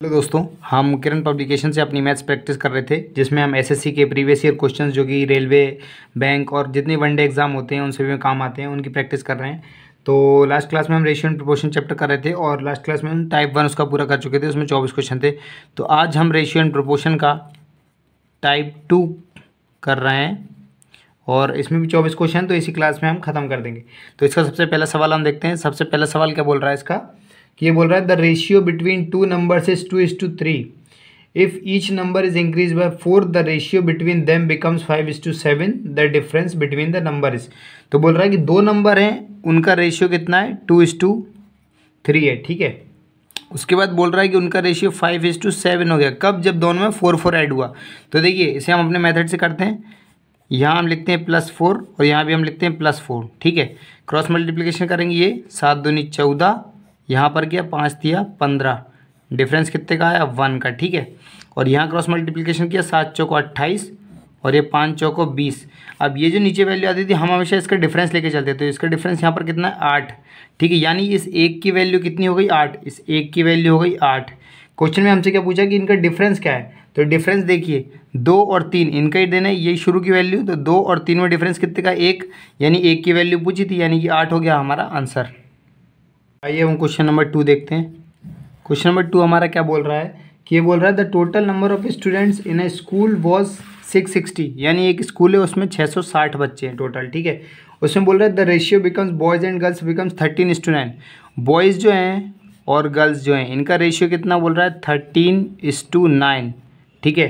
Hello दोस्तों, हम किरण publication से अपनी मैथ्स प्रैक्टिस कर रहे थे, जिसमें हम एसएससी के प्रीवियस ईयर क्वेश्चंस जो कि रेलवे, बैंक और जितने वनडे एग्जाम होते हैं उन सभी में काम आते हैं, उनकी प्रैक्टिस कर रहे हैं। तो लास्ट क्लास में हम रेशियो एंड प्रोपोर्शन चैप्टर कर रहे थे और लास्ट क्लास में हम टाइप 1 उसका पूरा कर चुके थे, उसमें 24 क्वेश्चन थे। तो आज हम रेशियो एंड प्रोपोर्शन का टाइप 2 कर रहे हैं और इसमें भी 24 क्वेश्चन, तो इसी क्लास में हम ख़त्म कर देंगे। तो इसका सबसे पहला सवाल हम देखते हैं। सबसे पहला सवाल क्या बोल रहा है इसका, कि ये बोल रहा है the ratio between two numbers is 2:3। If each number is increase by 4 the ratio between them becomes 5:7। The difference between the number is. तो बोल रहा है कि दो नंबर हैं, उनका रेशियो कितना है, 2:3 है। ठीक है, उसके बाद बोल रहा है कि उनका रेशियो 5:7 हो गया। कब? जब दोनों में 4 ऐड हुआ। तो देखिए, इसे हम अपने मेथड से करते हैं। यहाँ हम लिखते हैं +4 और यहाँ भी हम लिखते हैं +4। ठीक है, क्रॉस मल्टीप्लिकेशन करेंगे। ये 7 दूनी 14, यहाँ पर किया 5 दिया 15, डिफरेंस कितने का आया, 1 का। ठीक है, और यहाँ क्रॉस मल्टीप्लिकेशन किया, 7 चौको 28 और ये 5 चौको 20। अब ये जो नीचे वैल्यू आती थी, हम हमेशा इसका डिफरेंस लेके चलते, तो इसका डिफरेंस यहाँ पर कितना है, 8। ठीक है, यानी इस एक की वैल्यू कितनी हो गई, 8। इस एक की वैल्यू हो गई 8। क्वेश्चन में हमसे क्या पूछा कि इनका डिफरेंस क्या है, तो डिफरेंस देखिए 2 और 3 इनका ही देना है, ये शुरू की वैल्यू। तो 2 और 3 में डिफरेंस कितने का, 1, यानी 1 की वैल्यू पूछी थी, यानी कि 8 हो गया हमारा आंसर। आइए हम क्वेश्चन नंबर 2 देखते हैं। क्वेश्चन नंबर 2 हमारा क्या बोल रहा है, कि ये बोल रहा है the total number of students in a school was 660। यानी एक स्कूल है, उसमें 660 बच्चे हैं टोटल। ठीक है, उसमें बोल रहा है the ratio becomes boys and girls becomes 13:9। Boys जो हैं और गर्ल्स जो हैं, इनका रेशियो कितना बोल रहा है, 13:9। ठीक है,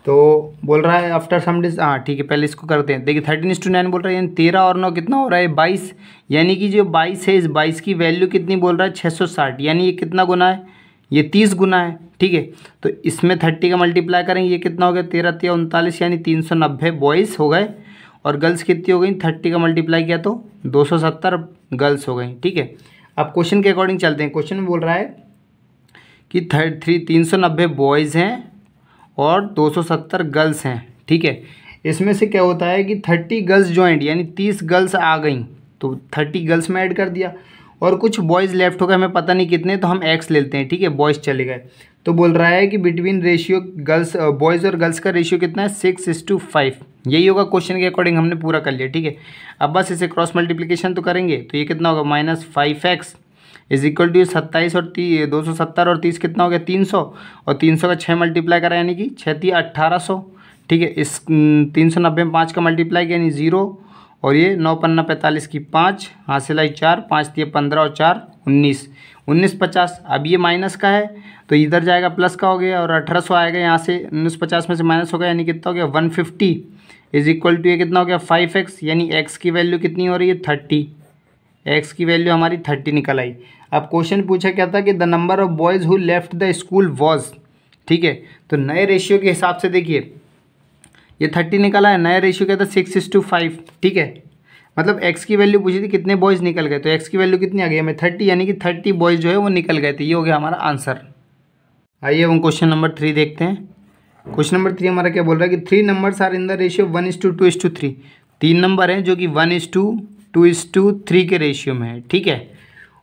तो बोल रहा है आफ्टर सम डिस, हाँ ठीक है, पहले इसको करते हैं। देखिए 13:9 बोल रहा है, यानी 13 और 9 कितना हो रहा है, 22। यानी कि जो 22 है, इस 22 की वैल्यू कितनी बोल रहा है, 660। यानी ये कितना गुना है, ये 30 गुना है। ठीक है, तो इसमें 30 का मल्टीप्लाई करेंगे, ये कितना हो गया, 13 × 39, यानी 390 बॉयज़ हो गए और गर्ल्स कितनी हो गई, 30 का मल्टीप्लाई किया तो 270 गर्ल्स हो गई। ठीक है, अब क्वेश्चन के अकॉर्डिंग चलते हैं। क्वेश्चन में बोल रहा है कि 390 बॉयज़ हैं और 270 गर्ल्स हैं। ठीक है, इसमें से क्या होता है कि 30 गर्ल्स ज्वाइंट, यानी 30 गर्ल्स आ गई, तो 30 गर्ल्स में ऐड कर दिया और कुछ बॉयज़ लेफ्ट हो गए, हमें पता नहीं कितने, तो हम एक्स लेते हैं। ठीक है, बॉयज़ चले गए। तो बोल रहा है कि बिटवीन रेशियो गर्ल्स, बॉयज़ और गर्ल्स का रेशियो कितना है, 6:5। यही होगा, क्वेश्चन के अकॉर्डिंग हमने पूरा कर लिया। ठीक है, अब बस इसे क्रॉस मल्टीप्लिकेशन तो करेंगे, तो ये कितना होगा, -5x इज इक्वल टू 27 और 270 और 30 कितना हो गया, 300, और 300 का 6 मल्टीप्लाई करा, यानी कि 6 × 1800। ठीक है, इस 390 में 5 का मल्टीप्लाई किया, यानी 0, और ये 9 × 5 = 45 की 5 हासिल आई 4, 5 × 15 और 4 19, 1950। अब ये माइनस का है तो इधर जाएगा, प्लस का हो गया, और 1800 आएगा यहाँ से, 1950 में से माइनस हो गया, यानी कितना हो गया, 150 इज इक्वल टू ये कितना हो गया, 5x। यानी x की वैल्यू कितनी हो रही है, 30। x की वैल्यू हमारी 30 निकल आई। अब क्वेश्चन पूछा क्या था कि the number of boys who left the school was. ठीक है, तो नए रेशियो के हिसाब से देखिए, ये 30 निकला है, नया रेशियो क्या था, 6:5। ठीक है, मतलब x की वैल्यू पूछी थी कितने बॉयज़ निकल गए, तो x की वैल्यू कितनी आ गई हमें, 30, यानी कि 30 बॉयज़ जो है वो निकल गए थे। ये हो गया हमारा आंसर। आइए हम क्वेश्चन नंबर 3 देखते हैं। क्वेश्चन नंबर 3 हमारा क्या बोल रहा है कि 3 numbers are in the ratio 1:2:3। 3 number हैं जो कि 1:2:3 के रेशियो में है। ठीक है,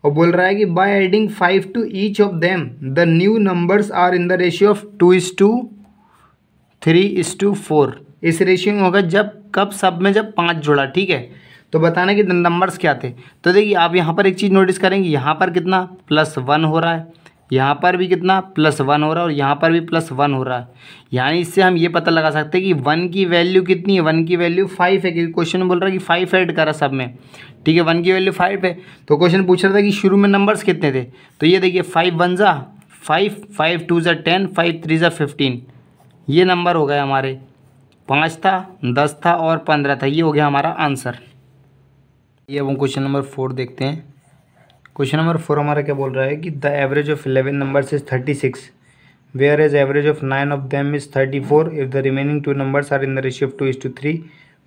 और बोल रहा है कि by adding 5 to each of them the new numbers are in the ratio of 2:3:4। इस रेशियो में होगा जब, कब, सब में जब 5 जोड़ा। ठीक है, तो बताना कि नंबर्स क्या थे। तो देखिए आप यहाँ पर एक चीज़ नोटिस करेंगे, यहाँ पर कितना +1 हो रहा है, यहाँ पर भी कितना +1 हो रहा है, और यहाँ पर भी +1 हो रहा है। यानी इससे हम ये पता लगा सकते हैं कि 1 की वैल्यू कितनी है, 1 की वैल्यू 5 है, क्योंकि क्वेश्चन में बोल रहा है कि 5 ऐड करा सब में। ठीक है, 1 की वैल्यू 5 है, तो क्वेश्चन पूछ रहा था कि शुरू में नंबर्स कितने थे, तो ये देखिए 5 × 1 = 5, 5 × 2 = 10, 5 × 3 = 15। ये नंबर हो गए हमारे, 5 था, 10 था और 15 था। ये हो गया हमारा आंसर। ये अब हम क्वेश्चन नंबर 4 देखते हैं। क्वेश्चन नंबर 4 हमारा क्या बोल रहा है कि the average of 11 numbers is 36, whereas average of 9 of them is 34। If the remaining 2 numbers are in the ratio of 2:3,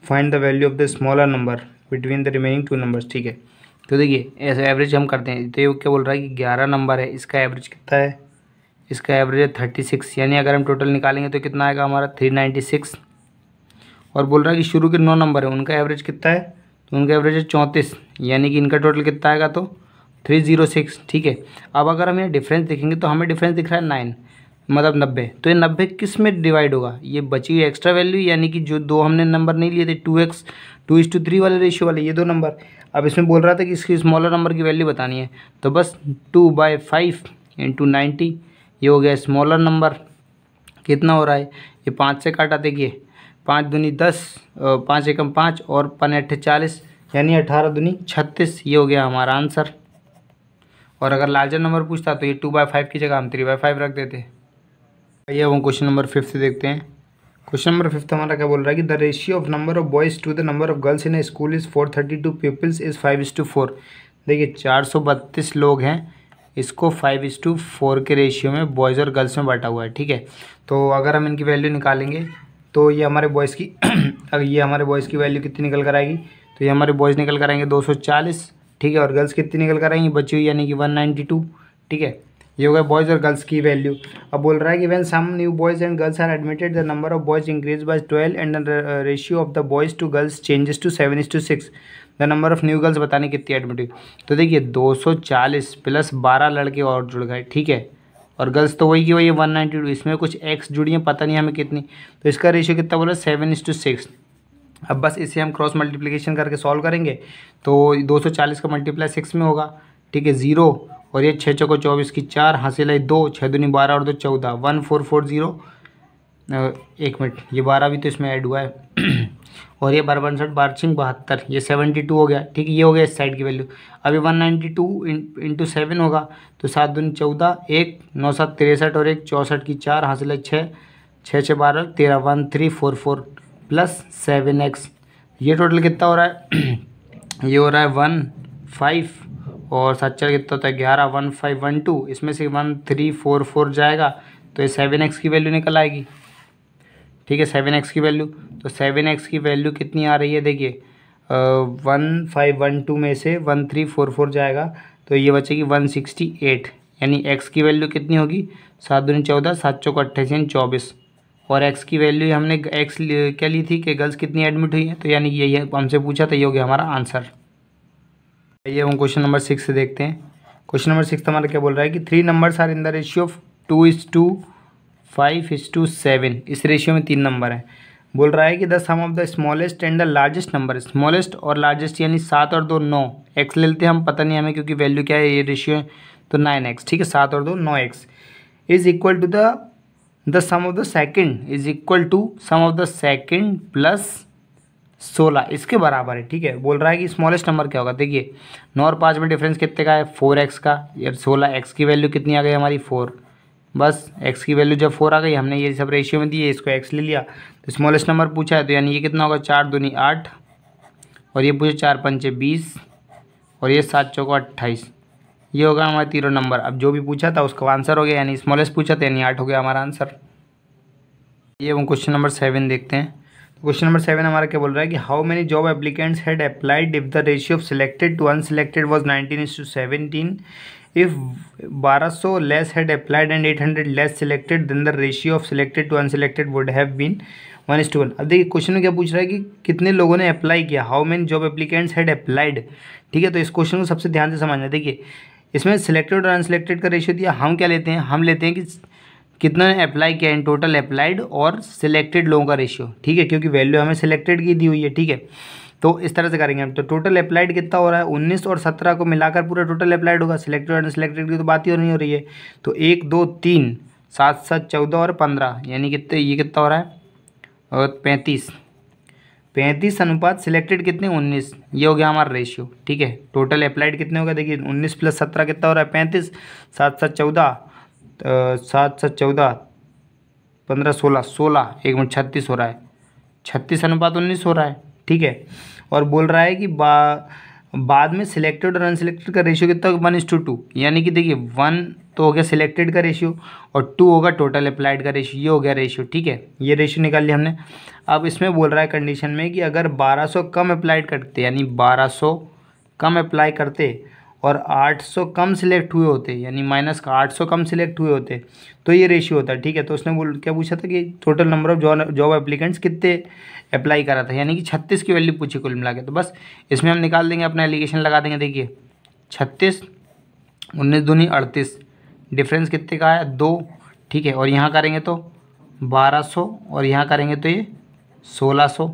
find the value of the smaller number between the remaining 2 numbers. ठीक है, तो देखिए ऐसे average हम करते हैं। तो ये क्या बोल रहा है कि 11 नंबर है, इसका एवरेज कितना है, इसका एवरेज है 36, यानी अगर हम टोटल निकालेंगे तो कितना आएगा हमारा, 396। और बोल रहा है कि शुरू के 9 नंबर है, उनका एवरेज कितना है, तो उनका एवरेज है 34, यानी कि इनका टोटल कितना आएगा, तो 306, ठीक है। अब अगर हम यहाँ डिफरेंस देखेंगे तो हमें डिफरेंस दिख रहा है 9, मतलब 90। तो ये 90 किस में डिवाइड होगा, ये बची हुई एक्स्ट्रा वैल्यू यानी कि जो दो हमने नंबर नहीं लिए थे 2x 2:3 वाले रेशियो वाले, ये दो नंबर। अब इसमें बोल रहा था कि इसकी स्मॉलर नंबर की वैल्यू बतानी है, तो बस 2/5 × 90, ये हो गया स्मॉलर नंबर। कितना हो रहा है, ये 5 से काटा, देखिए 5 दूनी 10, 5 एकम 5 और 5 8 40, यानी 18 दूनी 36, ये हो गया हमारा आंसर। और अगर लार्जर नंबर पूछता तो ये 2/5 की जगह हम 3/5 रख देते। आइए वो क्वेश्चन नंबर 5 देखते हैं। क्वेश्चन नंबर 5 हमारा क्या बोल रहा है कि the ratio of number of boys to the number of girls in a school is 432 peoples is 5:4। देखिए 432 लोग हैं, इसको 5:4 के रेशियो में बॉयज़ और गर्ल्स में बांटा हुआ है, ठीक है। तो अगर हम इनकी वैल्यू निकालेंगे तो ये हमारे बॉयज़ की अगर ये हमारे बॉयज़ की वैल्यू कितनी निकल कर आएगी, तो ये हमारे बॉयज़ निकल कर आएंगे 240, ठीक है। और गर्ल्स कितनी निकल कर आएंगी बची हुई, यानी कि 192, ठीक है। ये हो गया बॉयज़ और गर्ल्स की वैल्यू। अब बोल रहा है कि when some new boys and girls are admitted the number of boys increase by 12 and the ratio of the boys to girls changes to 7:6। The number of new girls बताने कितनी admit हुई। तो देखिए 240 प्लस 12 लड़के और जुड़ गए, ठीक है। और गर्ल्स तो वही की वही है 192, इसमें कुछ एक्स जुड़ी है, पता नहीं हमें कितनी। तो इसका रेशियो कितना बोला 7:6। अब बस इसे हम क्रॉस मल्टीप्लिकेशन करके सॉल्व करेंगे तो 240 का मल्टीप्लाई 6 में होगा, ठीक है, 0। और ये 6 चौको 24 की 4, हासिल है 2, 6 दूनी 12 और 2 14, 1440। एक मिनट, ये 12 भी तो इसमें ऐड हुआ है और ये 12 12 72, ये 72 हो गया, ठीक है। ये हो गया इस साइड की वैल्यू। अभी 192 इंटू 7 होगा, तो 7 दूनी 14, 1 9 7 63 और 1 64 की 4, हासिल है 6, 6 6 12 13, 1344 प्लस 7x। ये टोटल कितना हो रहा है ये हो रहा है 15 और 7 4 कितना होता है 11, 1512, इसमें से 1344 जाएगा तो ये 7x की वैल्यू निकल आएगी, ठीक है। 7x की वैल्यू, तो 7x की वैल्यू कितनी आ रही है, देखिए 1512 में से 1344 जाएगा तो ये बचेगी 168, यानी x की वैल्यू कितनी होगी 7 दूनी 14, 7 चौको 28 24। और x की वैल्यू हमने x क्या ली थी कि गर्ल्स कितनी एडमिट हुई है, तो यानी यही है, हमसे पूछा था, ये हो गया हमारा आंसर। आइए हम क्वेश्चन नंबर 6 से देखते हैं। क्वेश्चन नंबर 6 हमारा क्या बोल रहा है कि 3 numbers are in the ratio of 2:5:7। इस रेशियो में 3 नंबर हैं। बोल रहा है कि the sum of the smallest and the largest number, smallest और लार्जेस्ट यानी 7 और 2 9, एक्स ले लेते हैं हम, पता नहीं हमें क्योंकि वैल्यू क्या है, ये रेशियो है तो 9x, ठीक है। 7 और 2 9x is equal to the sum of the second is equal to sum of the second plus 16, इसके बराबर है, ठीक है। बोल रहा है कि स्मॉलेस्ट नंबर क्या होगा, देखिए 9 और 5 में डिफरेंस कितने का है 4x का, यार 16, x की वैल्यू कितनी आ गई हमारी 4, बस x की वैल्यू जब 4 आ गई, हमने ये सब रेशियो में दिए, इसको x ले लिया, तो स्मॉलेस्ट नंबर पूछा है तो यानी ये कितना होगा 4 दूनी 8 और ये पूछे 4 पंचे 20 और ये 7 चौको 28, ये होगा हमारा तीनों नंबर। अब जो भी पूछा था उसका आंसर हो गया, यानी स्मॉलेस्ट पूछा था यानी 8 हो गया हमारा आंसर। ये हम क्वेश्चन नंबर 7 देखते हैं। क्वेश्चन नंबर 7 हमारा क्या बोल रहा है कि how many job applicants had applied if the ratio of selected to unselected was 19:17। If 1200 less had applied and 800 less selected then the ratio of selected to unselected would have been 1:1। अब देखिए question में क्या पूछ रहा है कि कितने लोगों ने अप्लाई किया, how many job applicants had applied, ठीक है। तो इस क्वेश्चन को सबसे ध्यान से समझना। देखिए इसमें सिलेक्टेड और अनसिलेक्टेड का रेशियो दिया, हम क्या लेते हैं, हम लेते हैं कि कितना ने अप्लाई किया इन टोटल अप्लाइड और सिलेक्टेड लोगों का रेशियो, ठीक है, क्योंकि वैल्यू हमें सिलेक्टेड की दी हुई है, ठीक है। तो इस तरह से करेंगे हम। तो टोटल अप्लाइड कितना हो रहा है 19 और 17 को मिलाकर पूरा टोटल अप्लाइड होगा, सिलेक्टेड और अनसिलेक्टेड की तो बात ही नहीं हो रही है। तो 1 2 3 7 7 14 और 15 यानी कितने, ये कितना हो रहा है और 35 अनुपात सिलेक्टेड कितने 19, ये हो गया हमारा रेशियो, ठीक है। टोटल अप्लाइड कितने होगा, देखिए 19 + 17 कितना हो रहा है 35, 7 7 14 7 7 14 15 16 16 1 मिनट 36 हो रहा है, 36 अनुपात 19 हो रहा है, ठीक है। और बोल रहा है कि बाद में सिलेक्टेड और अनसिलेक्टेड का रेशियो कितना होगा 1:2, यानी कि देखिए 1 तो हो गया सिलेक्टेड का रेशियो और 2 होगा टोटल अप्लाइड का रेशियो, ये हो गया रेशियो, ठीक है। ये रेशियो निकाल लिया हमने। अब इसमें बोल रहा है कंडीशन में कि अगर 1200 कम अप्लाइड करते, यानी 1200 कम अप्लाई करते और 800 कम सिलेक्ट हुए होते, यानी माइनस का 800 कम सिलेक्ट हुए होते, तो ये रेशियो होता है, ठीक है। तो उसने क्या पूछा था कि total number of job applicants कितने अप्लाई करा था, यानी कि 36 की वैल्यू पूछी कुल मिला के। तो बस इसमें हम निकाल देंगे, अपना एलिगेशन लगा देंगे। देखिए 36 19 दूनी 38, डिफरेंस कितने का आया 2, ठीक है। और यहाँ करेंगे तो 1200 और यहाँ करेंगे तो ये 1600।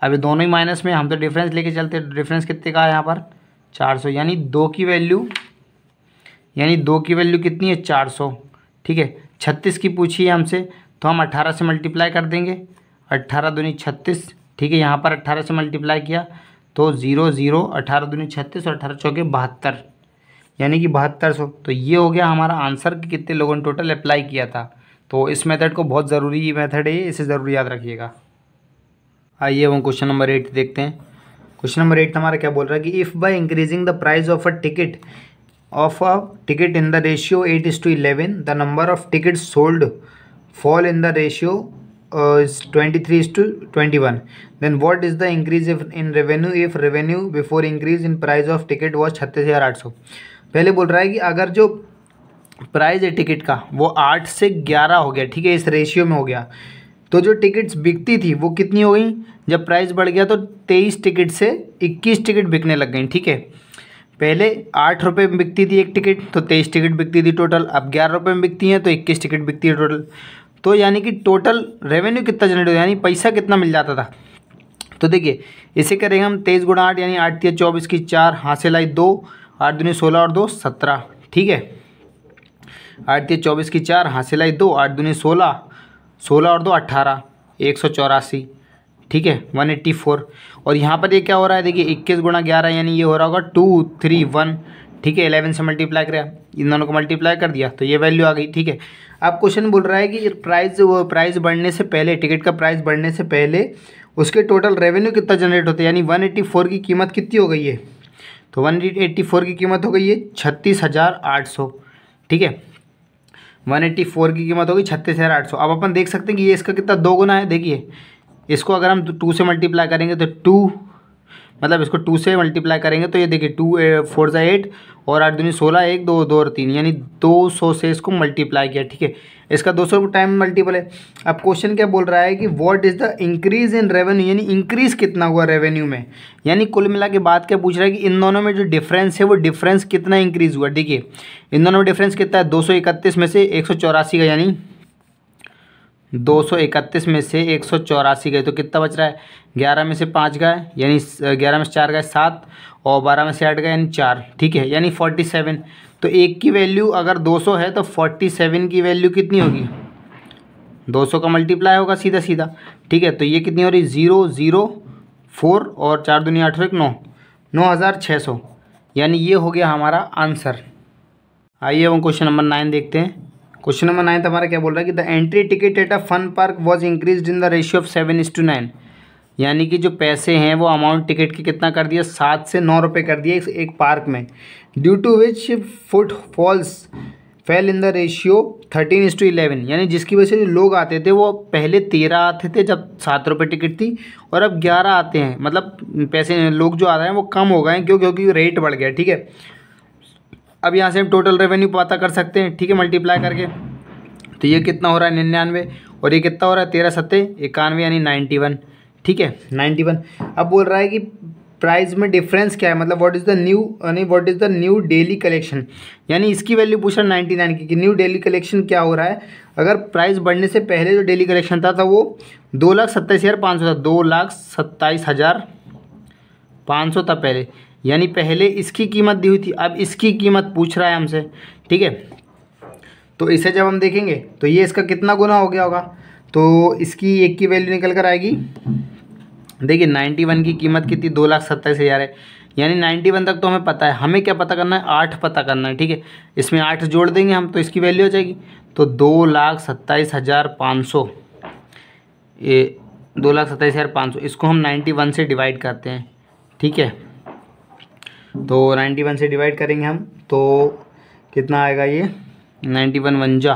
अभी दोनों ही माइनस में, हम तो डिफरेंस लेके चलते, डिफरेंस कितने का है यहाँ पर 400, यानी 2 की वैल्यू कितनी है 400, ठीक है। 36 की पूछी है हमसे, तो हम 18 से मल्टीप्लाई कर देंगे, 18 दूनी 36, ठीक है। यहाँ पर 18 से मल्टीप्लाई किया तो 0 0, 18 दूनी 36 और 18 चौके 72, यानी कि 7200। तो ये हो गया हमारा आंसर कि कितने लोगों ने टोटल अप्लाई किया था। तो इस मेथड को बहुत ज़रूरी मेथड है ये, इसे ज़रूर याद रखिएगा। आइए हम क्वेश्चन नंबर 8 देखते हैं। क्वेश्चन नंबर 8 हमारा क्या बोल रहा है कि if by increasing the price of a ticket in the ratio 8:11 the number of tickets sold fall in the ratio 23:21, then what is the increase in revenue if revenue before increase in price of ticket was 36,800। पहले बोल रहा है कि अगर जो price है ticket का वो 8 से 11 हो गया, ठीक है, इस रेशियो में हो गया, तो जो टिकट्स बिकती थी वो कितनी हो गई, जब प्राइस बढ़ गया तो 23 टिकट से 21 टिकट बिकने लग गई, ठीक है। पहले 8 रुपये में बिकती थी एक टिकट, तो 23 टिकट बिकती थी टोटल। अब 11 रुपये में बिकती हैं तो 21 टिकट बिकती है टोटल। तो यानी कि टोटल रेवेन्यू कितना जनरेट हो, यानी पैसा कितना मिल जाता था। तो देखिए इसे करेंगे हम 23 × 8, यानी 8 × 24 की 4, हासिल आई 2, 8 दूनी 16 और 2 17, ठीक है। 8 × 24 की 4, हासिल आई 2, 8 दूनी 16, 16 और 2 18, 184, ठीक है, 184। और यहाँ पर ये क्या हो रहा है, देखिए 21 × 11, यानी ये हो रहा होगा 231, ठीक है। 11 से मल्टीप्लाई करें, इन दोनों को मल्टीप्लाई कर दिया तो ये वैल्यू आ गई, ठीक है। अब क्वेश्चन बोल रहा है कि प्राइस बढ़ने से पहले, टिकट का प्राइस बढ़ने से पहले उसके टोटल रेवेन्यू कितना जनरेट होता है, यानी 184 की कीमत कितनी हो गई है, तो 184 की कीमत हो गई है 36,800, ठीक है। 184 की कीमत होगी 36,800। अब अपन देख सकते हैं कि ये इसका कितना 2 गुना है। देखिए इसको अगर हम 2 से मल्टीप्लाई करेंगे तो 2, मतलब इसको 2 से मल्टीप्लाई करेंगे तो ये देखिए 2 4 × 8 और 8 दूनी 16, 1 2 2 और 3, यानी 200 से इसको मल्टीप्लाई किया, ठीक है। इसका 200 टाइम मल्टीपल है। अब क्वेश्चन क्या बोल रहा है कि what is the increase in revenue, यानी इंक्रीज कितना हुआ रेवेन्यू में, यानी कुल मिला के बात क्या पूछ रहा है कि इन दोनों में जो डिफरेंस है वो डिफरेंस कितना इंक्रीज हुआ। देखिए इन दोनों में डिफरेंस कितना है, 231 में से 184 का, यानी 231 में से 184 गए तो कितना बच रहा है, 11 में से 5 गए, यानी 11 में से 4 गए 7, और 12 में से 8 गए यानी 4, ठीक है, यानी 47। तो एक की वैल्यू अगर 200 है तो 47 की वैल्यू कितनी होगी, 200 का मल्टीप्लाई होगा सीधा सीधा, ठीक है। तो ये कितनी हो रही, 004 और 4 दूनी 8 1 9, 9,600, यानी ये हो गया हमारा आंसर। आइए हम क्वेश्चन नंबर 9 देखते हैं। क्वेश्चन नंबर 9 हमारा क्या बोल रहा है कि the entry ticket at a fun park was increase in the ratio of 7:9, यानी कि जो पैसे हैं वो अमाउंट टिकट की कितना कर दिया, 7 से 9 रुपये कर दिए एक पार्क में, due to which footfalls fell in the ratio 13:11, यानी जिसकी वजह से जो लोग आते थे वो पहले 13 आते थे जब 7 रुपये टिकट थी, और अब 11 आते हैं, मतलब पैसे लोग जो आ रहे हैं वो कम हो गए हैं, क्योंकि रेट बढ़ गया, ठीक है। अब यहाँ से हम टोटल रेवेन्यू पता कर सकते हैं, ठीक है, मल्टीप्लाई करके। तो ये कितना हो रहा है 99, और ये कितना हो रहा है 13 7 91, यानी 91, ठीक है 91। अब बोल रहा है कि प्राइस में डिफरेंस क्या है, मतलब what is the new daily collection, यानी इसकी वैल्यू पूछ रहा है 99 की, कि न्यू डेली कलेक्शन क्या हो रहा है। अगर प्राइस बढ़ने से पहले जो डेली कलेक्शन था वो 2,27,500 था, 2,27,500 था पहले, यानी पहले इसकी कीमत दी हुई थी, अब इसकी कीमत पूछ रहा है हमसे, ठीक है। तो इसे जब हम देखेंगे तो ये इसका कितना गुना हो गया होगा, तो इसकी एक की वैल्यू निकल कर आएगी। देखिए 91 की कीमत कितनी, 2,27,000 है, यानी 91 तक तो हमें पता है, हमें क्या पता करना है, 8 पता करना है, ठीक है। इसमें 8 जोड़ देंगे हम तो इसकी वैल्यू हो जाएगी, तो 2,27,500, ये 2,27,500, इसको हम 91 से डिवाइड करते हैं, ठीक है। तो 91 से डिवाइड करेंगे हम तो कितना आएगा, ये 91 वन जा,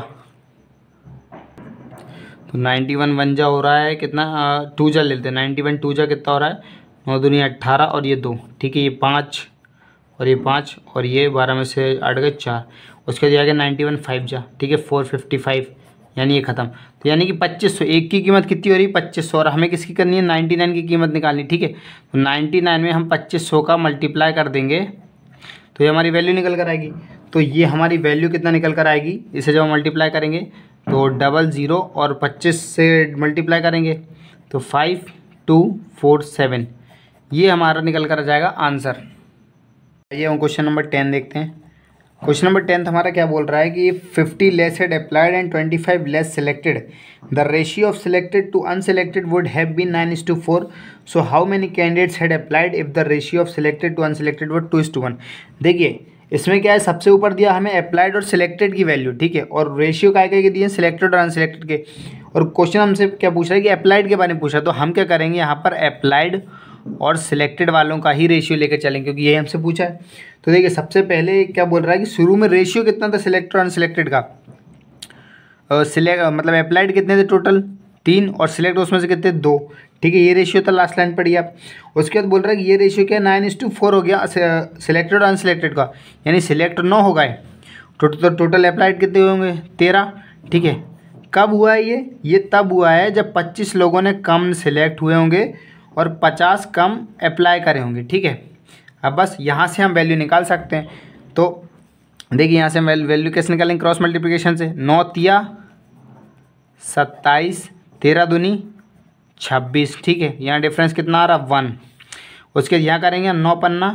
तो 91 वन जा हो रहा है कितना, 2 जा लेते हैं, 91 2 जा कितना हो रहा है, 9 दूनी 18 और ये 2, ठीक है, ये 5 और ये 5 और ये 12 में से 8 गए 4, उसके बाद आगे 91 5 जा, ठीक है 455, यानी ये ख़त्म। तो यानी कि 2500, एक की कीमत कितनी हो रही है 2500, और हमें किसकी करनी है 99 की कीमत निकालनी, ठीक है। तो 99 में हम 2500 का मल्टीप्लाई कर देंगे तो ये हमारी वैल्यू निकल कर आएगी। तो ये हमारी वैल्यू कितना निकल कर आएगी, इसे जब हम मल्टीप्लाई करेंगे तो 00 और 25 से मल्टीप्लाई करेंगे तो 5247, ये हमारा निकल कर आ जाएगा आंसर। ये हम क्वेश्चन नंबर 10 देखते हैं। क्वेश्चन नंबर 10 हमारा क्या बोल रहा है कि 50 less had applied and 25 less selected, the ratio of selected to unselected would have been 9:4, so how many candidates had applied if the ratio of selected to unselected would 2:1। देखिए इसमें क्या है, सबसे ऊपर दिया हमें अप्लाइड और सिलेक्टेड की वैल्यू, ठीक है, और रेशियो क्या के दिए सिलेक्टेड और अनसिलेक्टेड के, और क्वेश्चन हमसे क्या पूछ रहा है कि अप्लाइड के बारे में पूछा, तो हम क्या करेंगे यहाँ पर अप्लाइड और सिलेक्टेड वालों का ही रेशियो लेकर चलेंगे क्योंकि यही हमसे पूछा है। तो देखिए सबसे पहले क्या बोल रहा है कि शुरू में रेशियो कितना था सिलेक्टेड और अनसिलेक्टेड का, मतलब अप्लाइड कितने थे टोटल 3 और सिलेक्ट उसमें से कितने 2, ठीक है, ये रेशियो था लास्ट लाइन पढ़िए आप। उसके बाद बोल रहा है कि ये रेशियो क्या 9:4 हो गया सिलेक्टेड और अनसिलेक्टेड का, यानी सिलेक्ट 9 हो गए, टोटल अप्लाइड कितने होंगे 13, ठीक है। कब हुआ है ये तब हुआ है जब 25 लोगों ने कम सिलेक्ट हुए होंगे और 50 कम अप्लाई करे होंगे, ठीक है। अब बस यहाँ से हम वैल्यू निकाल सकते हैं, तो देखिए यहाँ से हम वैल्यू कैसे निकालेंगे, क्रॉस मल्टीप्लिकेशन से, 9 तिया 27, 13 दूनी 26, ठीक है, यहाँ डिफरेंस कितना आ रहा 1। उसके यहाँ करेंगे 9 पन्ना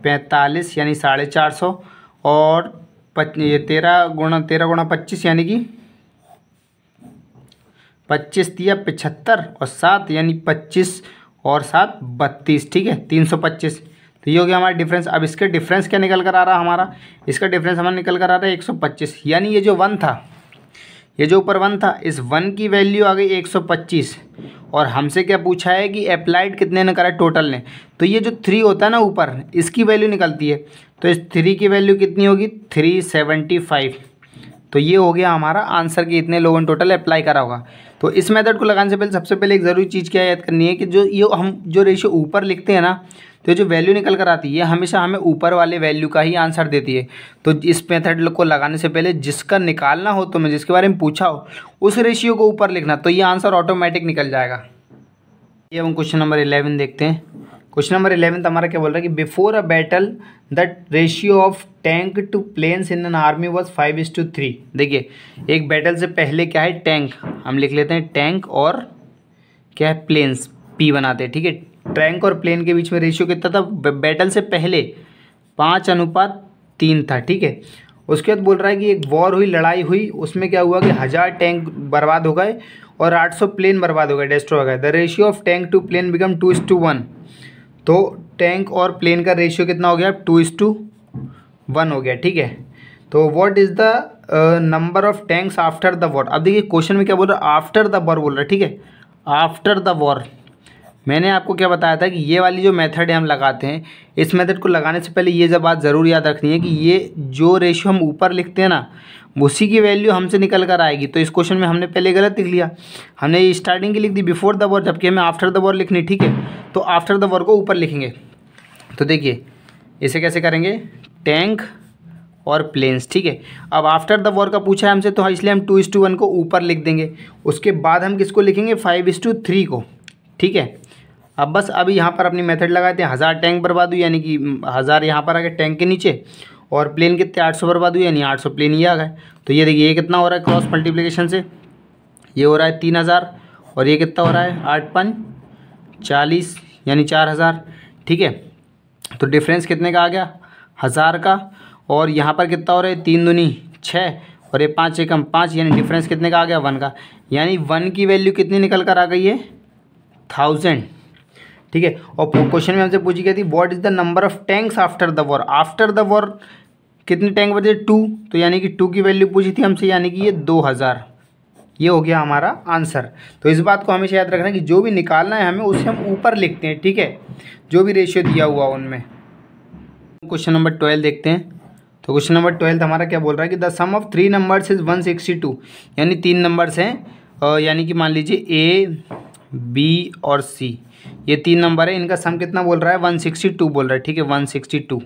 45 यानी 450, और ये 13 गुणा 25 यानी कि 25 तिया 75 और 7 यानी 25 और 7 32, ठीक है, 325। तो ये हो गया हमारा डिफरेंस। अब इसके डिफरेंस क्या निकल कर आ रहा हमारा, इसका डिफरेंस हमारा निकल कर आ रहा है 125, यानी ये जो 1 था, ये जो ऊपर 1 था, इस 1 की वैल्यू आ गई 125, और हमसे क्या पूछा है कि अप्लाइड कितने ने करा टोटल ने, तो ये जो 3 होता है ना ऊपर, इसकी वैल्यू निकलती है, तो इस 3 की वैल्यू कितनी होगी 375। तो ये हो गया हमारा आंसर कि इतने लोगों ने टोटल अप्लाई करा होगा। तो इस मेथड को लगाने से पहले सबसे पहले एक ज़रूरी चीज़ क्या याद करनी है कि हम जो रेशियो ऊपर लिखते हैं ना, तो जो वैल्यू निकल कर आती है हमेशा हमें ऊपर वाले वैल्यू का ही आंसर देती है। तो इस मेथड को लगाने से पहले जिसका निकालना हो, तो मैं जिसके बारे में पूछा हो उस रेशियो को ऊपर लिखना, तो ये आंसर ऑटोमेटिक निकल जाएगा। ये हम क्वेश्चन नंबर 11 देखते हैं। क्वेश्चन नंबर 11 हमारा क्या बोल रहा है कि before a battle the ratio of tank to planes in an army was 5:3। देखिए एक बैटल से पहले क्या है, टैंक हम लिख लेते हैं, टैंक और क्या है प्लेन्स, पी बनाते हैं, ठीक है। टैंक और प्लेन के बीच में रेशियो कितना था बैटल से पहले 5:3 था, ठीक है। उसके बाद बोल रहा है कि एक वॉर हुई, लड़ाई हुई, उसमें क्या हुआ कि 1000 टैंक बर्बाद हो गए और 800 प्लेन बर्बाद हो गए, डिस्ट्रॉय हो गए। The ratio of tank to plane become 2:1। तो टैंक और प्लेन का रेशियो कितना हो गया 2:1 हो गया, ठीक है। तो what is the number of tanks after the war. अब देखिए क्वेश्चन में क्या बोल रहा है, आफ्टर द वॉर बोल रहा है, ठीक है, आफ्टर द वॉर। मैंने आपको क्या बताया था कि ये वाली जो मेथड है हम लगाते हैं, इस मेथड को लगाने से पहले ये जब बात ज़रूर याद रखनी है कि ये जो रेशियो हम ऊपर लिखते हैं ना, उसी की वैल्यू हमसे निकल कर आएगी। तो इस क्वेश्चन में हमने पहले गलत लिख लिया, हमने स्टार्टिंग की लिख दी बिफोर द वॉर, जबकि हमें आफ्टर द वॉर लिखनी, ठीक है। तो आफ्टर द वॉर को ऊपर लिखेंगे। तो देखिए इसे कैसे करेंगे, टैंक और प्लेन्स, ठीक है। अब आफ्टर द वॉर का पूछा है हमसे, तो इसलिए हम 2:1 को ऊपर लिख देंगे। उसके बाद हम किसको लिखेंगे 5:3 को, ठीक है। अब बस अभी यहाँ पर अपनी मेथड लगाते हैं, 1000 टैंक बर्बाद हुई यानी कि 1000 यहाँ पर आ गए टैंक के नीचे, और प्लेन कितने 800 बर्बाद हुई यानी 800 प्लेन ये आ गए। तो ये देखिए ये कितना हो रहा है क्रॉस मल्टीप्लिकेशन से, ये हो रहा है 3000, और ये कितना हो रहा है 8×5 40 यानी 4000, ठीक है। तो डिफरेंस कितने का आ गया 1000 का, और यहाँ पर कितना हो रहा है 3 दूनी 6 और ये 5 एकम 5, यानी डिफरेंस कितने का आ गया 1 का, यानी 1 की वैल्यू कितनी निकल कर आ गई है 1000, ठीक है। और क्वेश्चन में हमसे पूछी गई थी what is the number of tanks after the war. After the war कितने टैंक बचे 2, तो यानी कि 2 की वैल्यू पूछी थी हमसे, यानी कि ये 2000, ये हो गया हमारा आंसर। तो इस बात को हमेशा याद रखना कि जो भी निकालना है हमें उसे हम ऊपर लिखते हैं, ठीक है, जो भी रेशियो दिया हुआ उनमें। क्वेश्चन नंबर 12 देखते हैं। तो क्वेश्चन नंबर 12 हमारा क्या बोल रहा है कि the sum of 3 numbers is 162, यानी 3 नंबर्स हैं, यानी कि मान लीजिए A B और C, ये 3 नंबर है, इनका सम कितना बोल रहा है 162 बोल रहा है, ठीक है 162।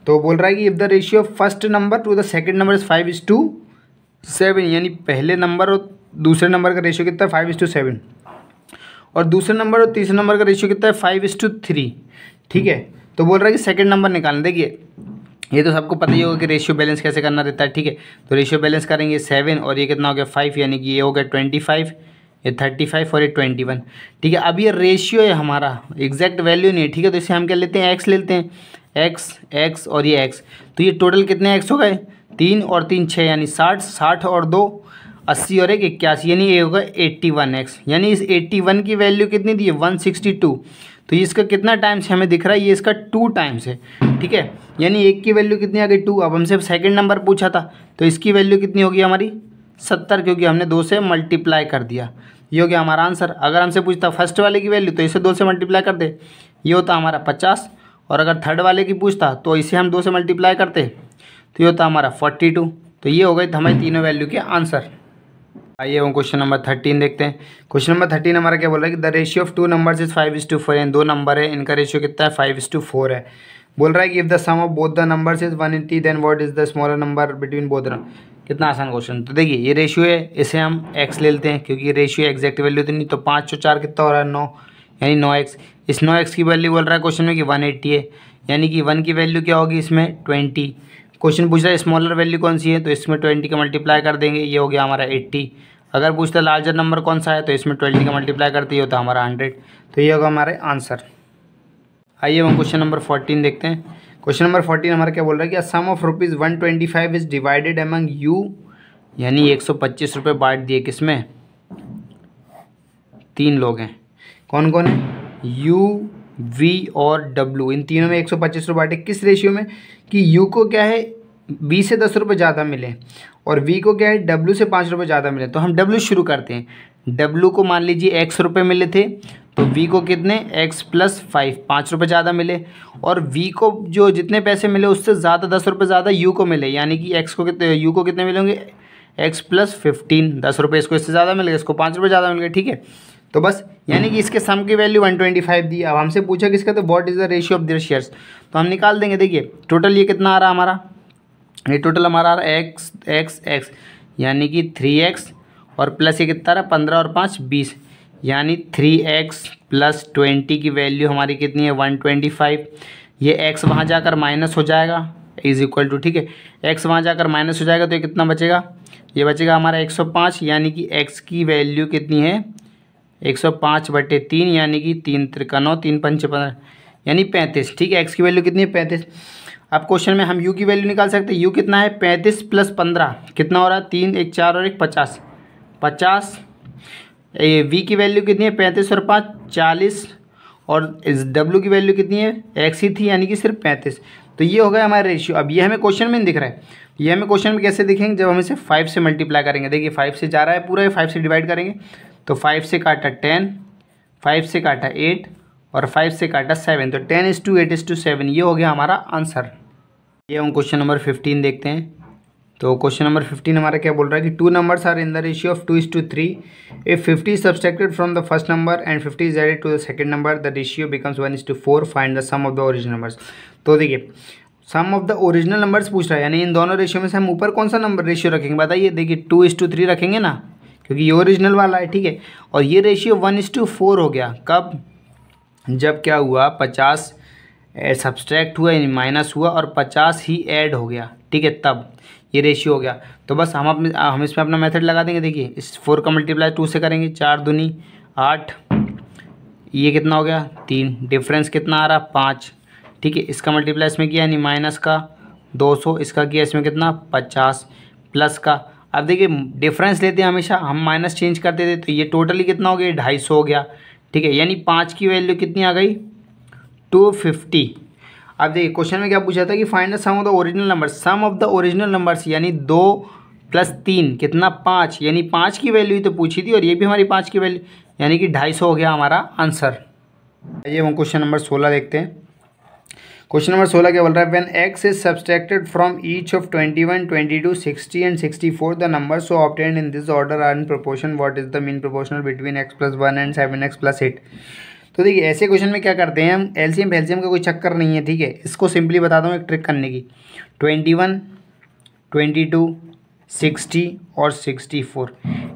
तो बोल रहा है कि if the ratio of first number two the second number is 5:7, यानी पहले नंबर और दूसरे नंबर का रेशियो कितना है 5:7, और दूसरे नंबर और तीसरे नंबर का रेशियो कितना है 5:3, ठीक है। तो बोल रहा है कि सेकंड नंबर निकालना। देखिए ये तो सबको पता ही होगा कि रेशियो बैलेंस कैसे करना रहता है, ठीक है। तो रेशियो बैलेंस करेंगे 7 और ये कितना हो गया 5, यानी कि ये हो गया 25, ये 35 और ये 21, ठीक है। अब ये रेशियो है हमारा, एग्जैक्ट वैल्यू नहीं है, ठीक है। तो इसे हम क्या लेते हैं, एक्स लेते हैं, एक्स और ये एक्स। तो ये टोटल कितने एक्स हो गए, 3 और 3 6, यानी 60, 60 और 2 80 और 1 81, यानी ये होगा 81 एक्स। यानी इस 81 की वैल्यू कितनी दी है 162। तो ये इसका कितना टाइम्स हमें दिख रहा है, ये इसका 2 टाइम्स है, ठीक है। यानी एक की वैल्यू कितनी आ गई 2। अब हमसे सेकंड नंबर पूछा था, तो इसकी वैल्यू कितनी होगी हमारी 70, क्योंकि हमने 2 से मल्टीप्लाई कर दिया। ये हो गया हमारा आंसर। अगर हमसे पूछता फर्स्ट वाले की वैल्यू, तो इसे 2 से मल्टीप्लाई कर दे, ये होता हमारा 50। और अगर थर्ड वाले की पूछता तो इसे हम 2 से मल्टीप्लाई करते, तो ये होता हमारा 42। तो ये हो गई हमारी तीनों वैल्यू के आंसर। आइए हम क्वेश्चन नंबर 13 देखते हैं। क्वेश्चन नंबर 13 हमारा क्या बोल रहा है कि the ratio of 2 numbers is 5:4 है। 2 नंबर है, इनका रेशियो कितना है 5:4 है। बोल रहा है कि if the sum of both the numbers is 180 then what is the smaller number between both the. कितना आसान क्वेश्चन। तो देखिए ये रेशियो है, इसे हम x ले लेते हैं क्योंकि रेशियो एग्जैक्ट वैल्यू तो नहीं। तो 5 और 4 कितना हो रहा है 9, यानी 9x। इस 9x की वैल्यू बोल रहा है क्वेश्चन में कि 180 है, यानी कि 1 की वैल्यू क्या होगी इसमें 20। क्वेश्चन पूछ रहा है स्मॉलर वैल्यू कौन सी है, तो इसमें 20 का मल्टीप्लाई कर देंगे, ये हो गया हमारा 80। अगर पूछता है लार्जर नंबर कौन सा है, तो इसमें 20 का मल्टीप्लाई करते ही होता है हमारा 100। तो ये होगा हमारे आंसर। आइए हम क्वेश्चन नंबर 14 देखते हैं। क्वेश्चन नंबर 14 हमारा क्या बोल रहा है कि sum of ₹125 is divided among you, यानी 125 रुपये बांट दिए किसमें, 3 लोग हैं। कौन कौन है, यू, वी और डब्लू। इन तीनों में 125 रुपये बांटे, किस रेशियो में कि यू को क्या है बी से 10 रुपये ज़्यादा मिले और वी को क्या है डब्लू से 5 रुपये ज़्यादा मिले। तो हम डब्लू शुरू करते हैं। डब्लू को मान लीजिए x रुपये मिले थे, तो वी को कितने x + 5, 5 रुपये ज़्यादा मिले। और वी को जो जितने पैसे मिले उससे ज़्यादा 10 रुपये ज़्यादा यू को मिले, यानी कि x को कितने, यू को कितने मिलेंगे x + 15, 10 रुपये इसको इससे ज़्यादा मिल गए, इसको 5 रुपये ज़्यादा मिल गए, ठीक है। तो बस यानी कि इसके सम की वैल्यू 125 दी। अब हमसे पूछा किसका, तो what is the ratio of their shares. तो हम निकाल देंगे। देखिए टोटल ये कितना आ रहा हमारा, ये टोटल हमारा आ रहा है x, यानी कि 3x और प्लस ये कितना रहा 15 और 5 20, यानी 3x + 20 की वैल्यू हमारी कितनी है 125। ये x वहाँ जाकर माइनस हो जाएगा इज इक्वल टू, ठीक है, x वहाँ जाकर माइनस हो जाएगा तो ये कितना बचेगा, ये बचेगा हमारा 105, यानी कि x की वैल्यू कितनी है 105/3, यानी कि 3 त्रिका 3 पंच 15, यानी 35, ठीक है। x की वैल्यू कितनी है 35। अब क्वेश्चन में हम u की वैल्यू निकाल सकते हैं। u कितना है 35 + 15 कितना हो रहा है 3 1 4 और 1 50 50। v की वैल्यू कितनी है 35 और 5 40, और इस w की वैल्यू कितनी है x ही थी, यानी कि सिर्फ 35। तो ये हो गया हमारा रेशियो। अब ये हमें क्वेश्चन में नहीं दिख रहा है, ये हमें क्वेश्चन में कैसे दिखेंगे, जब हम इसे 5 से मल्टीप्लाई करेंगे। देखिए 5 से जा रहा है पूरा, ये 5 से डिवाइड करेंगे तो 5 से काटा 10, 5 से काटा 8 और 5 से काटा 7, तो 10:8:7, ये हो गया हमारा आंसर। ये हम क्वेश्चन नंबर 15 देखते हैं। तो क्वेश्चन नंबर 15 हमारा क्या बोल रहा है कि 2 numbers are in the ratio of 2:3। If 50 is subtracted from the first number and 50 is added to the second number, the ratio becomes 1:4. Find the sum of the original numbers। तो देखिए सम of the original numbers पूछ रहा है, यानी इन दोनों ratio में से हम ऊपर कौन सा नंबर रेशियो रखेंगे, बताइए। देखिए 2:3 रखेंगे ना, क्योंकि ये ओरिजिनल वाला है, ठीक है। और ये रेशियो 1:4 हो गया कब, जब क्या हुआ 50 सब्सट्रैक्ट हुआ यानी माइनस हुआ और 50 ही ऐड हो गया, ठीक है, तब ये रेशियो हो गया। तो बस हम इसमें अपना मेथड लगा देंगे। देखिए इस 4 का मल्टीप्लाई 2 से करेंगे, 4 दूनी 8, ये कितना हो गया 3, डिफरेंस कितना आ रहा 5, ठीक है। इसका मल्टीप्लाई इसमें किया यानी माइनस का 200, इसका किया इसमें कितना 50 प्लस का। अब देखिए डिफरेंस लेते हैं हमेशा, हम माइनस चेंज करते थे, तो ये टोटली कितना हो गया 250 हो गया, ठीक है। यानी 5 की वैल्यू कितनी आ गई 250। अब देखिए क्वेश्चन में क्या पूछा था कि find the sum of the original number. Sum of the original numbers यानी 2 + 3 कितना 5, यानी 5 की वैल्यू ही तो पूछी थी, और ये भी हमारी 5 की वैल्यू, यानी कि 250 हो गया हमारा आंसर। आइए हम क्वेश्चन नंबर 16 देखते हैं। क्वेश्चन नंबर 16 क्या बोल रहा है, when x is subtracted from each of 21, 22, 60 and 64 the number so obtained in this order are in proportion, what is the mean proportional between x + 1 and 7x + 8। तो देखिए ऐसे question में क्या करते हैं हम, एलसीएम फैलसीएम का कोई चक्कर नहीं है, ठीक है। इसको सिंपली बताता हूँ एक ट्रिक करने की। 21, 22, 60 और 64।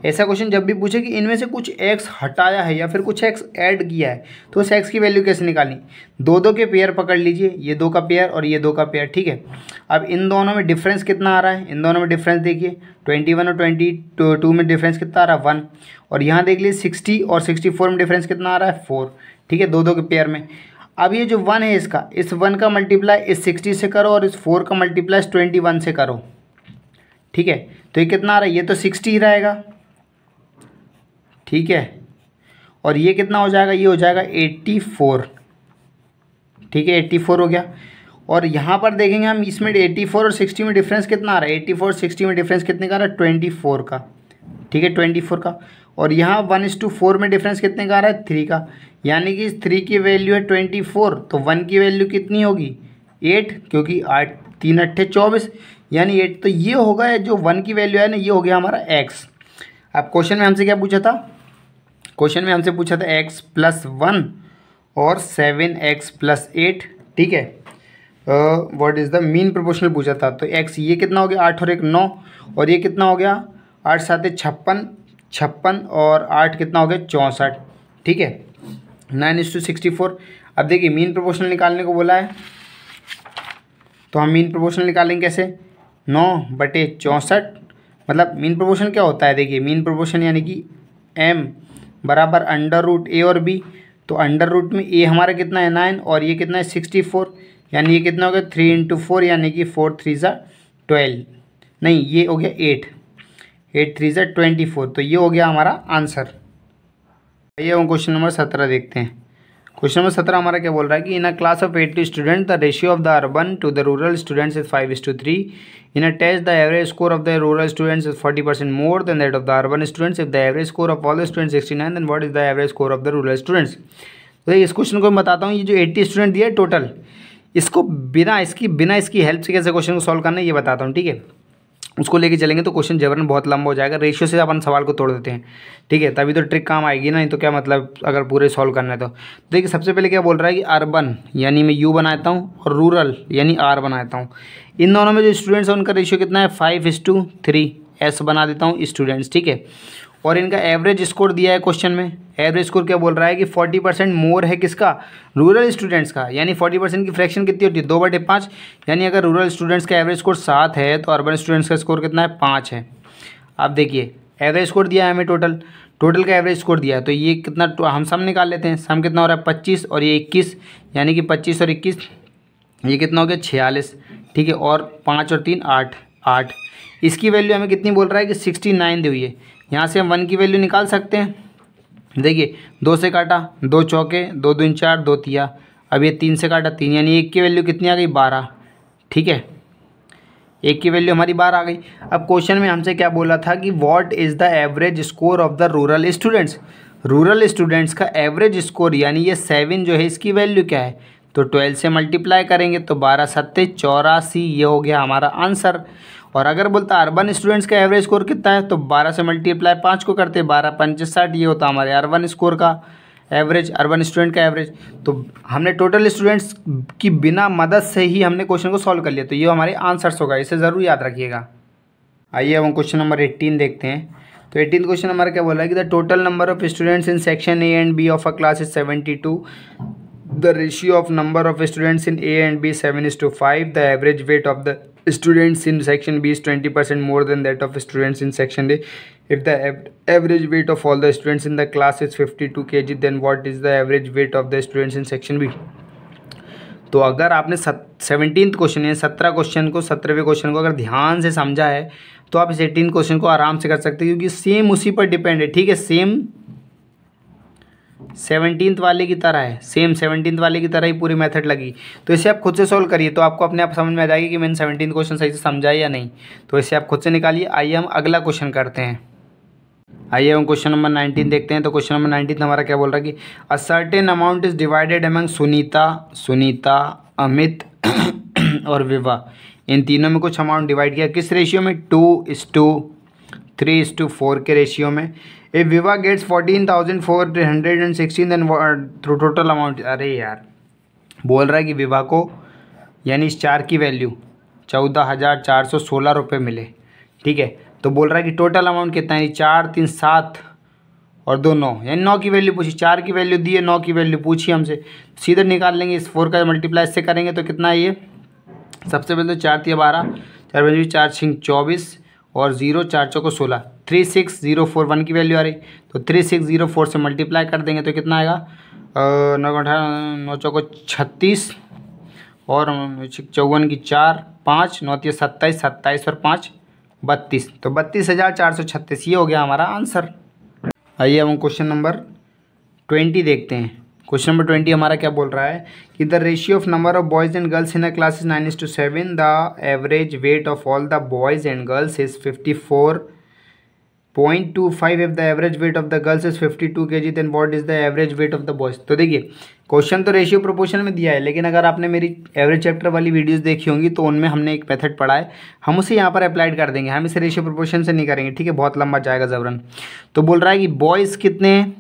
ऐसा क्वेश्चन जब भी पूछे कि इनमें से कुछ x हटाया है या फिर कुछ x ऐड किया है तो उस x की वैल्यू कैसे निकालनी। दो दो के पेयर पकड़ लीजिए, ये दो का पेयर और ये दो का पेयर, ठीक है। अब इन दोनों में डिफरेंस कितना आ रहा है, इन दोनों में डिफरेंस देखिए 21 और 22 में डिफरेंस कितना आ रहा है 1, और यहाँ देख लीजिए 60 और 64 में डिफरेंस कितना आ रहा है 4, ठीक है, दो दो के पेयर में। अब ये जो 1 है इसका, इस 1 का मल्टीप्लाई इस 60 से करो और इस 4 का मल्टीप्लाई इस 21 से करो, ठीक है। तो ये कितना आ रहा है, ये तो 60 ही रहेगा, ठीक है, और ये कितना हो जाएगा, ये हो जाएगा 84, ठीक है, 84 हो गया। और यहाँ पर देखेंगे हम इसमें 84 और 60 में डिफरेंस कितना आ रहा है, 84 और 60 में डिफरेंस कितने का आ रहा है 24 का, ठीक है, 24 का। और यहाँ 1:4 में डिफरेंस कितने का आ रहा है 3 का, यानी कि इस 3 की वैल्यू है 24, तो 1 की वैल्यू कितनी होगी 8, क्योंकि 8 3 8 24 यानी 8। तो ये होगा जो 1 की वैल्यू है ना, ये हो गया हमारा x। अब क्वेश्चन में हमसे क्या पूछा था, क्वेश्चन में हमसे पूछा था x + 1 और 7x + 8, ठीक है। What is the mean proportional पूछा था। तो x ये कितना हो गया 8 और 1 9, और ये कितना हो गया 8 7 56 और 8 कितना हो गया 64, ठीक है, 9:64। अब देखिए मीन प्रोपोर्शनल निकालने को बोला है, तो हम मीन प्रोपोर्शनल निकालेंगे कैसे, 9/64, मतलब मीन प्रोपोर्शन क्या होता है, देखिए मीन प्रोपोर्शन यानी कि m बराबर √a और b। तो √ में a हमारा कितना है 9 और ये कितना है 64, यानी ये कितना हो गया 3 × 4 यानी कि 4 3 12, नहीं ये हो गया 8 3 24, तो ये हो गया हमारा आंसर। आइए हम क्वेश्चन नंबर 17 देखते हैं। क्वेश्चन नंबर 17 हमारा क्या बोल रहा है कि in a class of 80 student the ratio of the urban to the rural students is 5:3। In a test the average score of the rural students is 40% more than that of the urban students. If the average score of all the students 69 then what is the average score of the rural students. तो इस question को मैं बताता हूँ, ये जो 80 student दिया है टोटल, इसको बिना इसकी हेल्प से कैसे क्वेश्चन को सॉल्व करना है ये बताता हूँ, ठीक है। उसको लेके चलेंगे तो क्वेश्चन जबरन बहुत लंबा हो जाएगा, रेशियो से अपन सवाल को तोड़ देते हैं, ठीक है, तभी तो ट्रिक काम आएगी ना, नहीं तो क्या मतलब अगर पूरे सॉल्व करना है तो। देखिए सबसे पहले क्या बोल रहा है कि अर्बन यानी मैं यू बनाता हूँ और रूरल यानी आर बनाता हूँ। इन दोनों में जो स्टूडेंट्स हैं उनका रेशियो कितना है 5:3, एस बना देता हूँ स्टूडेंट्स, ठीक है। और इनका एवरेज स्कोर दिया है क्वेश्चन में, एवरेज स्कोर क्या बोल रहा है कि 40% मोर है किसका, रूरल स्टूडेंट्स का, यानी 40% की फ्रैक्शन कितनी होती है 2/5, यानी अगर रूरल स्टूडेंट्स का एवरेज स्कोर 7 है तो अर्बन स्टूडेंट्स का स्कोर कितना है 5 है। अब देखिए एवरेज स्कोर दिया है हमें, टोटल का एवरेज स्कोर दिया है, तो ये कितना हम सम निकाल लेते हैं, सम कितना हो रहा है 25 और ये 21, यानी कि 25 और 21 ये कितना हो गया 46, ठीक है, और 5 और 3 8। इसकी वैल्यू हमें कितनी बोल रहा है कि 69 दी हुई है। यहाँ से हम 1 की वैल्यू निकाल सकते हैं, देखिए 2 से काटा 2 चौके 2 दूनी 4 2 तिया, अब ये 3 से काटा 3, यानी 1 की वैल्यू कितनी आ गई 12, ठीक है, 1 की वैल्यू हमारी 12 आ गई। अब क्वेश्चन में हमसे क्या बोला था कि what is the average score of the rural students, rural students का एवरेज स्कोर, यानी ये 7 जो है इसकी वैल्यू क्या है, तो 12 से मल्टीप्लाई करेंगे तो 12 7 84, ये हो गया हमारा आंसर। और अगर बोलता अर्बन स्टूडेंट्स का एवरेज स्कोर कितना है तो 12 से मल्टीप्लाई 5 को करते 12 5 60, ये होता हमारे अर्बन स्कोर का एवरेज, अर्बन स्टूडेंट का एवरेज। तो हमने टोटल स्टूडेंट्स की बिना मदद से ही हमने क्वेश्चन को सॉल्व कर लिया, तो ये हमारे आंसर्स होगा, इसे ज़रूर याद रखिएगा। आइए हम क्वेश्चन नंबर 18 देखते हैं। तो 18 क्वेश्चन हमारा क्या बोला है कि the total number of students in section A and B of a class is 72, the ratio of number of students in A and B 7:5, the average weight of the students in section B is 20% more than that of students in section A. If the average weight of all the students in the class is 52 kg, then what is the average weight of the students in section B? तो अगर आपने 17th question है 17 question को 17वें question को अगर ध्यान से समझा है तो आप इस 18 क्वेश्चन को आराम से कर सकते हैं, क्योंकि सेम उसी पर डिपेंड है, ठीक है, सेम 17th वाले की तरह है, सेम 17th वाले की तरह ही पूरी मेथड लगी। तो इसे आप खुद से सॉल्व करिए तो आपको अपने आप समझ में आ जाएगी कि मैंने 17th क्वेश्चन सही से समझा है या नहीं, तो इसे आप खुद से निकालिए। आइए हम अगला क्वेश्चन करते हैं। आइए हम क्वेश्चन नंबर 19 देखते हैं। तो क्वेश्चन नंबर 19 हमारा क्या बोल रहा है कि a certain amount is divided among Sunita Amit और विवा, इन तीनों में कुछ अमाउंट डिवाइड किया, किस रेशियो में 2:3:4 के रेशियो में। If Viva gets 14,416 then through total amount, अरे यार बोल रहा है कि विवा को यानी इस 4 की वैल्यू 14,416 रुपये मिले, ठीक है। तो बोल रहा है कि टोटल अमाउंट कितना है, 4 3 7 और 2 9, यानी 9 की वैल्यू पूछी, 4 की वैल्यू दी है, 9 की वैल्यू पूछी हमसे, सीधे निकाल लेंगे। इस 4 का मल्टीप्लाई इससे करेंगे तो कितना है ये, सबसे पहले तो 4 3 12, 4 5 4 6 24 और 0 4 चौको 16, 36041 की वैल्यू आ रही। तो 3604 से मल्टीप्लाई कर देंगे तो कितना आएगा, 9 चौको 36 और 54 की 4 5 9 27 27 और 5 32, तो 32,436 ये हो गया हमारा आंसर। आइए हम क्वेश्चन नंबर 20 देखते हैं। क्वेश्चन नंबर 20 हमारा क्या बोल रहा है कि the ratio of number of boys and girls in a class is 9:7, the average weight of all the boys and girls is 54.25, if the average weight of the girls is 52 kg, then what is the average weight of the boys. तो देखिए question तो ratio proportion में दिया है, लेकिन अगर आपने मेरी एवरेज चैप्टर वाली वीडियोस देखी होंगी तो उनमें हमने एक मेथड पढ़ा है, हम उसे यहाँ पर अप्लाइड कर देंगे, हम इसे रेशियो प्रोपोर्शन से नहीं करेंगे, ठीक है, बहुत लंबा जाएगा जबरन। तो बोल रहा है कि बॉयज़ कितने हैं,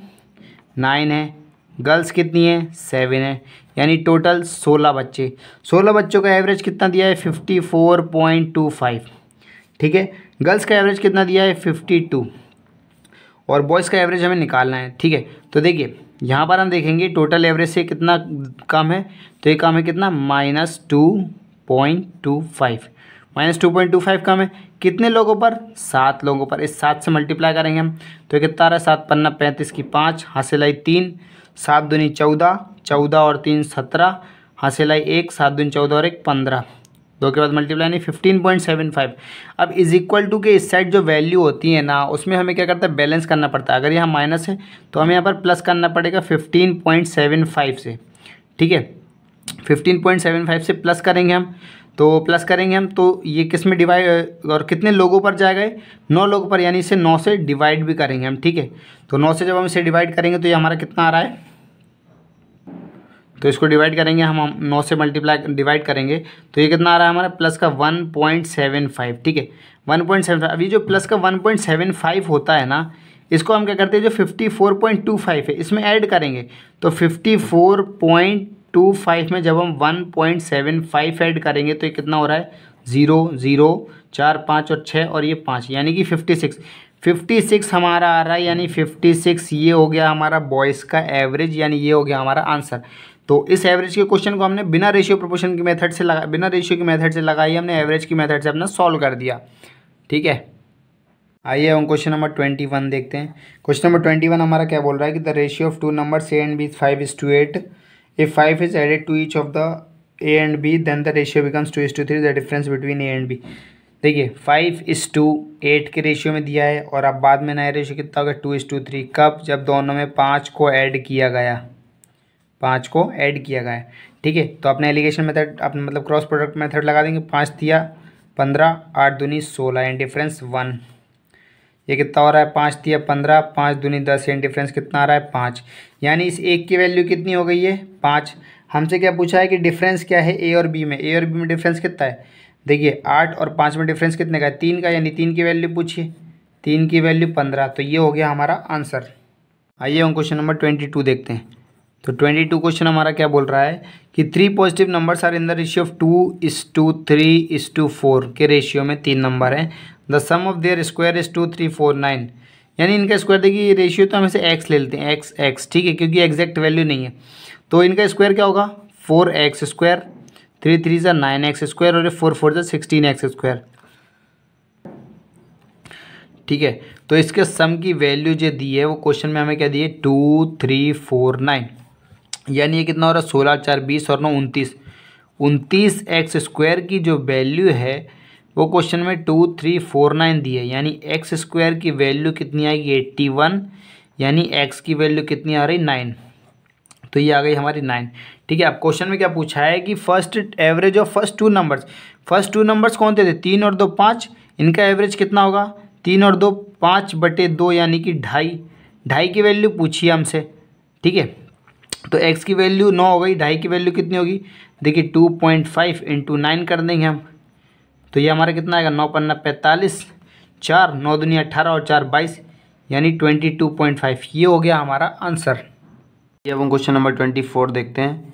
9 है, गर्ल्स कितनी है, 7 है, यानी टोटल 16 बच्चे। 16 बच्चों का एवरेज कितना दिया है, 54.25, ठीक है। गर्ल्स का एवरेज कितना दिया है, 52, और बॉयज़ का एवरेज हमें निकालना है, ठीक है। तो देखिए यहाँ पर हम देखेंगे टोटल एवरेज से कितना कम है, तो ये कम है कितना, -2.25, -2.25 कम है, कितने लोगों पर, 7 लोगों पर। इस 7 से मल्टीप्लाई करेंगे हम तो ये कितना आ रहा है, 7 पन्ना 35 की 5, हासिल आई 3, 7 दूनी 14, 14 और 3 17, हासिल आई 1, 7 दूनी 14 और 1 15, 2 के बाद मल्टीप्लाई नहीं 15.75। अब इज इक्वल टू के इस साइड जो वैल्यू होती है ना, उसमें हमें क्या करता है, बैलेंस करना पड़ता है। अगर यहाँ माइनस है तो हमें यहाँ पर प्लस करना पड़ेगा 15.75 से, ठीक है। 15.75 से प्लस करेंगे हम, तो प्लस करेंगे हम तो ये किस में डिवाइड, और कितने लोगों पर जाएगा, 9 लोगों पर, यानी इसे 9 से डिवाइड भी करेंगे हम, ठीक है। तो 9 से जब हम इसे डिवाइड करेंगे तो ये हमारा कितना आ रहा है, तो इसको डिवाइड करेंगे हम 9 से मल्टीप्लाई डिवाइड करेंगे तो ये कितना आ रहा है हमारा, प्लस का 1.75, ठीक है, 1.75। अभी जो प्लस का 1.75 होता है ना, इसको हम क्या करते हैं, जो 54.25 है इसमें ऐड करेंगे, तो 54.25 में जब हम 1.75 ऐड करेंगे तो ये कितना हो रहा है, 0 0 4 5 और 6 और ये 5, यानी कि 56 हमारा आ रहा है, यानी 56 ये हो गया हमारा बॉयज़ का एवरेज, यानी ये हो गया हमारा आंसर। तो इस एवरेज के क्वेश्चन को हमने बिना रेशियो प्रोपोर्शन की मेथड से बिना रेशियो की मेथड से लगाई, हमने एवरेज की मेथड से अपना सॉल्व कर दिया, ठीक है। आइए हम क्वेश्चन नंबर 21 देखते हैं। क्वेश्चन नंबर 21 हमारा क्या बोल रहा है कि the ratio of 2 numbers A and B is 5:8, if 5 is added to each of the A and B then the ratio becomes 2:3, the difference between A and B. देखिए 5:8 के रेशियो में दिया है, और अब बाद में नया रेशियो कितना होगा, 2:3। कब, जब दोनों में 5 को ऐड किया गया, 5 को ऐड किया गया है, ठीक है। तो अपने एलिगेशन मेथड, अपने मतलब क्रॉस प्रोडक्ट मेथड लगा देंगे, 5 दिया 15, 8 दूनी 16, एंड डिफरेंस 1। ये कितना हो रहा है, 5 दिया 15, 5 दूनी 10, एंड डिफरेंस कितना आ रहा है, 5। यानी इस एक की वैल्यू कितनी हो गई है, 5। हमसे क्या पूछा है कि डिफरेंस क्या है ए और बी में, ए और बी में डिफरेंस कितना है, देखिए 8 और 5 में डिफरेंस कितने का है, 3 का, यानी 3 की वैल्यू पूछिए, 3 की वैल्यू 15, तो ये हो गया हमारा आंसर। आइए हम क्वेश्चन नंबर 22 देखते हैं। तो 22 क्वेश्चन हमारा क्या बोल रहा है कि 3 positive numbers are in the ratio of 2:3:4 के रेशियो में 3 नंबर हैं, the sum of their square is 2,3,4,9, यानी इनका स्क्वायर, देखिए ये रेशियो तो हम इसे एक्स ले लेते हैं, एक्स, ठीक है, क्योंकि एग्जैक्ट वैल्यू नहीं है, तो इनका स्क्वायर क्या होगा, 4x², 3 3 ज़ा 9x², और 4 4 ज़ा 16x², ठीक है। तो इसके सम की वैल्यू जो दी है वो क्वेश्चन में हमें क्या दी है, 2,3,4,9, यानी ये कितना हो रहा है, 16 4 20 और 9 29, 29x² की जो वैल्यू है वो क्वेश्चन में 2,3,4,9 दी है, यानी x² की वैल्यू कितनी आएगी, 81, यानी x की वैल्यू कितनी आ रही, 9, तो ये आ गई हमारी 9, ठीक है। अब क्वेश्चन में क्या पूछा है कि first average of first two numbers कौन थे, 3 और 2 5, इनका एवरेज कितना होगा, 3 और 2 5/2, यानी कि 2.5 की वैल्यू पूछी है हमसे, ठीक है। तो x की वैल्यू 9 हो गई, 2.5 की वैल्यू कितनी होगी, देखिए 2.5 × 9 कर देंगे हम, तो ये हमारा कितना आएगा, 9 पन्ना 45, 4 9 दूनी 18 और 4 22, यानी 22.5, ये हो गया हमारा आंसर। ये अब हम क्वेश्चन नंबर 24 देखते हैं,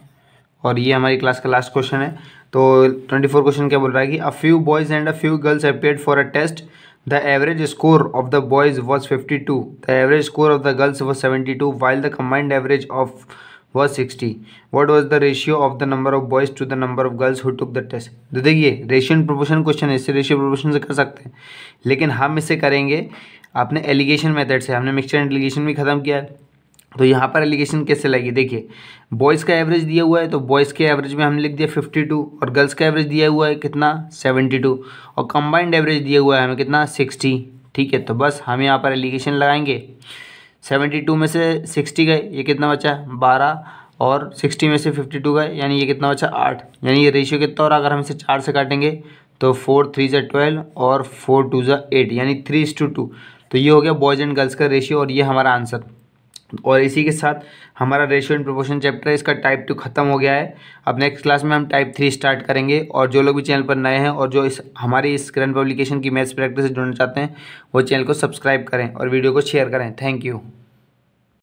और ये हमारी क्लास का लास्ट क्वेश्चन है। तो 24 क्वेश्चन क्या बोल रहा है कि a few boys and a few girls appeared for a test, the average score of the boys was 52, the average score of the girls was 72, while the combined average of was 60. What was the ratio of the number of boys to the number of girls who took the test. तो देखिए ratio and proportion question है, इससे ratio proportion से कर सकते हैं, लेकिन हम इसे करेंगे अपने एलिगेशन मेथड से. हमने मिक्सचर एंड एलिगेशन भी खत्म किया है, तो यहाँ पर एलिगेशन कैसे लगेगी. देखिए बॉयज़ का एवरेज दिया हुआ है, तो बॉयज़ के एवरेज में हमने लिख दिया 52, और गर्ल्स का एवरेज दिया हुआ है कितना 72, और कंबाइंड एवरेज दिया हुआ है हमें कितना 60. ठीक है, तो बस हम यहाँ पर एलिगेशन लगाएंगे. 72 में से 60 गए, ये कितना बचा 12, और 60 में से 52 गए, यानी ये कितना बचा 8. यानी ये रेशियो कितना हो रहा है, अगर हम इसे 4 से काटेंगे तो 4 3 ज़ा 12 और 4 2 ज़ा 8, यानी 3:2. तो ये हो गया बॉयज़ एंड गर्ल्स का रेशियो, और ये हमारा आंसर. और इसी के साथ हमारा रेशियो एंड प्रोपोर्शन चैप्टर है, इसका टाइप 2 खत्म हो गया है. अब नेक्स्ट क्लास में हम टाइप 3 स्टार्ट करेंगे. और जो लोग भी चैनल पर नए हैं और जो हमारी इस करंट पब्लिकेशन की मैथ्स प्रैक्टिस से जुड़ना चाहते हैं, वो चैनल को सब्सक्राइब करें और वीडियो को शेयर करें. Thank you.